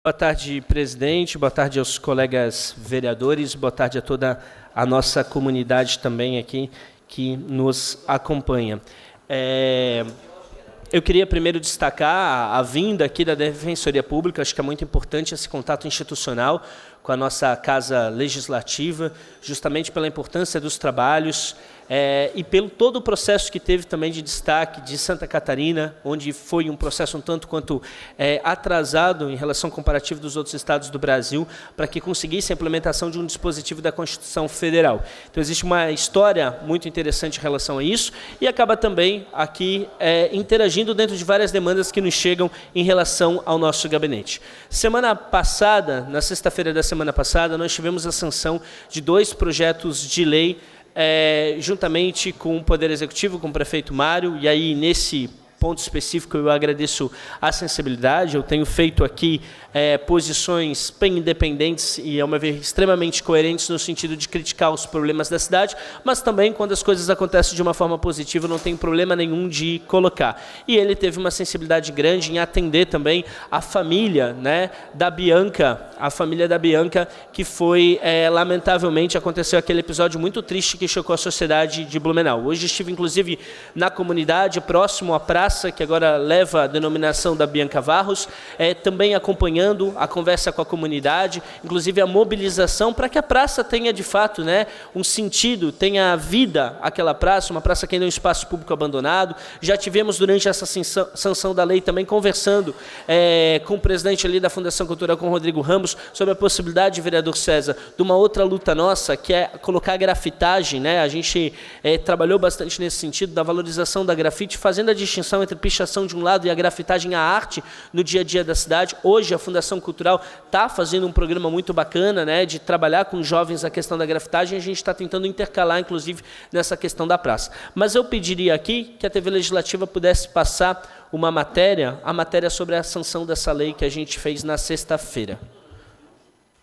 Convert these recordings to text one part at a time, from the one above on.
Boa tarde, presidente. Boa tarde aos colegas vereadores. Boa tarde a toda a nossa comunidade também aqui que nos acompanha. Eu queria primeiro destacar a vinda aqui da Defensoria Pública. Acho que é muito importante esse contato institucional com a nossa Casa Legislativa, justamente pela importância dos trabalhos e pelo todo o processo que teve também de destaque de Santa Catarina, onde foi um processo um tanto quanto atrasado em relação comparativo dos outros estados do Brasil, para que conseguisse a implementação de um dispositivo da Constituição Federal. Então existe uma história muito interessante em relação a isso e acaba também aqui interagindo dentro de várias demandas que nos chegam em relação ao nosso gabinete. Semana passada, na sexta-feira da semana passada, nós tivemos a sanção de 2 projetos de lei juntamente com o Poder Executivo, com o prefeito Mário, e aí nesse ponto específico eu agradeço a sensibilidade. Eu tenho feito aqui posições bem independentes e, ao meu ver, extremamente coerentes no sentido de criticar os problemas da cidade, mas também quando as coisas acontecem de uma forma positiva, não tem problema nenhum de colocar. E ele teve uma sensibilidade grande em atender também a família, da Bianca, que foi, lamentavelmente, aconteceu aquele episódio muito triste que chocou a sociedade de Blumenau. Hoje estive, inclusive, na comunidade, próximo à praça, que agora leva a denominação da Bianca Varros, também acompanhando a conversa com a comunidade, inclusive a mobilização para que a praça tenha, de fato, um sentido, tenha vida aquela praça, uma praça que ainda é um espaço público abandonado. Já tivemos, durante essa sanção da lei, também conversando com o presidente ali da Fundação Cultural, com o Rodrigo Ramos, sobre a possibilidade, vereador César, de uma outra luta nossa, que é colocar a grafitagem, A gente trabalhou bastante nesse sentido, da valorização da grafite, fazendo a distinção entre pichação de um lado e a grafitagem, a arte, no dia a dia da cidade. Hoje, a Fundação Cultural está fazendo um programa muito bacana, de trabalhar com jovens a questão da grafitagem, e a gente está tentando intercalar, inclusive, nessa questão da praça. Mas eu pediria aqui que a TV Legislativa pudesse passar uma matéria, a matéria sobre a sanção dessa lei que a gente fez na sexta-feira.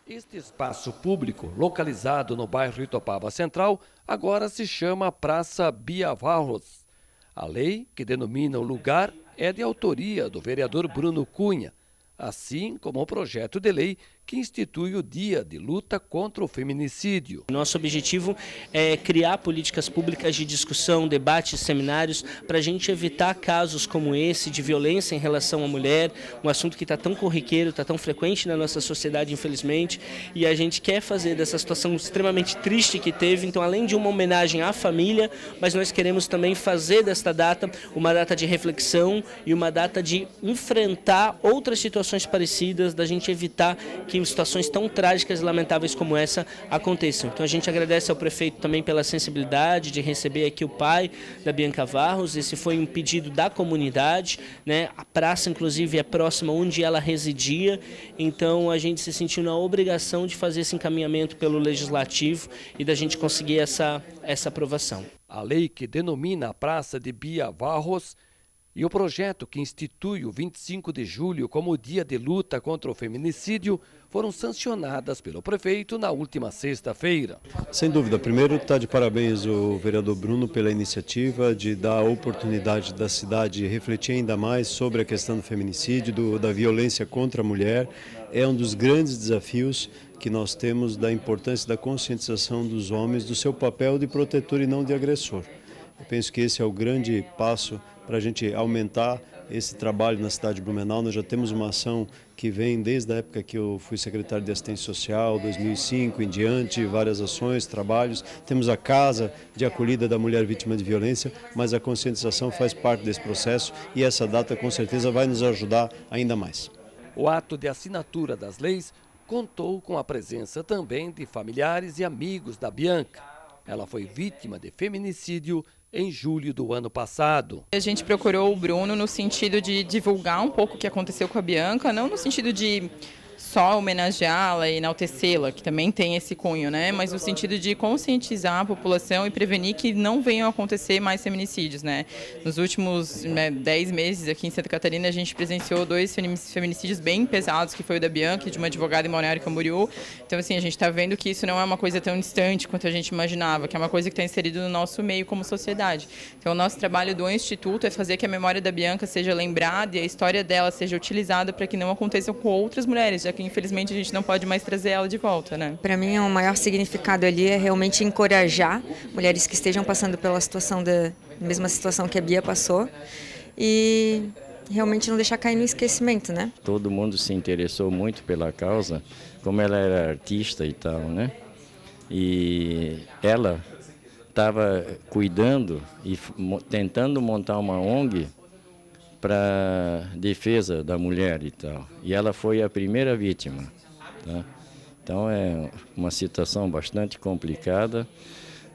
Este espaço público, localizado no bairro Itopava Central, agora se chama Praça Bia Varros. A lei, que denomina o lugar, é de autoria do vereador Bruno Cunha, assim como o projeto de lei que institui o Dia de Luta contra o Feminicídio. Nosso objetivo é criar políticas públicas de discussão, debates, seminários, para a gente evitar casos como esse de violência em relação à mulher, um assunto que está tão corriqueiro, está tão frequente na nossa sociedade, infelizmente, e a gente quer fazer dessa situação extremamente triste que teve, então, além de uma homenagem à família, mas nós queremos também fazer desta data uma data de reflexão e uma data de enfrentar outras situações parecidas, da gente evitar que situações tão trágicas e lamentáveis como essa aconteçam. Então a gente agradece ao prefeito também pela sensibilidade de receber aqui o pai da Bianca Varros. Esse foi um pedido da comunidade, A praça, inclusive, é próxima onde ela residia, então a gente se sentiu na obrigação de fazer esse encaminhamento pelo Legislativo e da gente conseguir essa aprovação. A lei que denomina a Praça de Bia Varros e o projeto que institui o 25 de julho como o Dia de Luta contra o Feminicídio foram sancionadas pelo prefeito na última sexta-feira. Sem dúvida. Primeiro, está de parabéns o vereador Bruno pela iniciativa de dar a oportunidade da cidade refletir ainda mais sobre a questão do feminicídio, da violência contra a mulher. É um dos grandes desafios que nós temos, da importância da conscientização dos homens do seu papel de protetor e não de agressor. Eu penso que esse é o grande passo para a gente aumentar esse trabalho na cidade de Blumenau. Nós já temos uma ação que vem desde a época que eu fui secretário de Assistência Social, 2005 em diante, várias ações, trabalhos. Temos a Casa de Acolhida da Mulher Vítima de Violência, mas a conscientização faz parte desse processo e essa data com certeza vai nos ajudar ainda mais. O ato de assinatura das leis contou com a presença também de familiares e amigos da Bianca. Ela foi vítima de feminicídio em julho do ano passado. A gente procurou o Bruno no sentido de divulgar um pouco o que aconteceu com a Bianca, não no sentido de só homenageá-la e enaltecê-la, que também tem esse cunho, mas no sentido de conscientizar a população e prevenir que não venham a acontecer mais feminicídios, Nos últimos 10 meses aqui em Santa Catarina, a gente presenciou 2 feminicídios bem pesados, que foi o da Bianca e de uma advogada em Balneário Camboriú. Então, assim, a gente está vendo que isso não é uma coisa tão distante quanto a gente imaginava, que é uma coisa que está inserida no nosso meio como sociedade. Então, o nosso trabalho do Instituto é fazer que a memória da Bianca seja lembrada e a história dela seja utilizada para que não aconteçam com outras mulheres, já que infelizmente a gente não pode mais trazer ela de volta, né? Para mim, o maior significado ali é realmente encorajar mulheres que estejam passando pela situação mesma situação que a Bia passou e realmente não deixar cair no esquecimento, né? Todo mundo se interessou muito pela causa, como ela era artista e tal, né? E ela estava cuidando e tentando montar uma ONG para defesa da mulher e tal. E ela foi a primeira vítima, tá? Então é uma situação bastante complicada.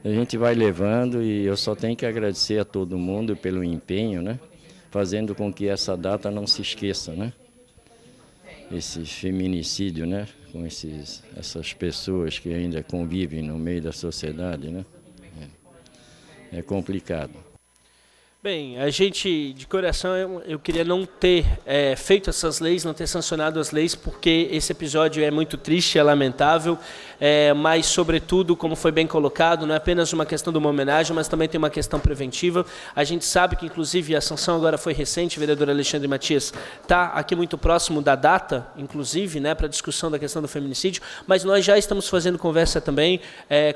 A gente vai levando e eu só tenho que agradecer a todo mundo pelo empenho, né? Fazendo com que essa data não se esqueça, né? Esse feminicídio, né? Com essas pessoas que ainda convivem no meio da sociedade, né? É complicado. Bem, a gente, de coração, eu queria não ter feito essas leis, não ter sancionado as leis, porque esse episódio é muito triste, é lamentável, mas, sobretudo, como foi bem colocado, não é apenas uma questão de uma homenagem, mas também tem uma questão preventiva. A gente sabe que, inclusive, a sanção agora foi recente, o vereador Alexandre Matias está aqui muito próximo da data, inclusive, né, para a discussão da questão do feminicídio, mas nós já estamos fazendo conversa também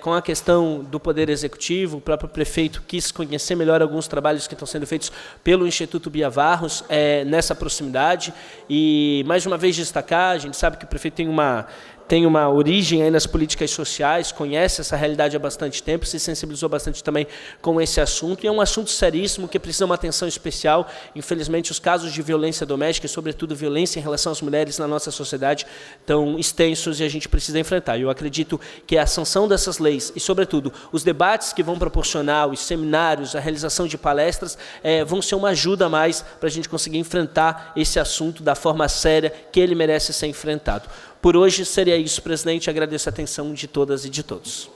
com a questão do Poder Executivo. O próprio prefeito quis conhecer melhor alguns trabalhos que estão sendo feitos pelo Instituto Bia Varros nessa proximidade. E, mais uma vez, destacar, a gente sabe que o prefeito tem uma origem aí nas políticas sociais, conhece essa realidade há bastante tempo, se sensibilizou bastante também com esse assunto, e é um assunto seríssimo que precisa de uma atenção especial. Infelizmente, os casos de violência doméstica e, sobretudo, violência em relação às mulheres na nossa sociedade estão extensos e a gente precisa enfrentar. Eu acredito que a sanção dessas leis e, sobretudo, os debates que vão proporcionar, os seminários, a realização de palestras, vão ser uma ajuda a mais para a gente conseguir enfrentar esse assunto da forma séria que ele merece ser enfrentado. Por hoje seria isso, presidente. Agradeço a atenção de todas e de todos.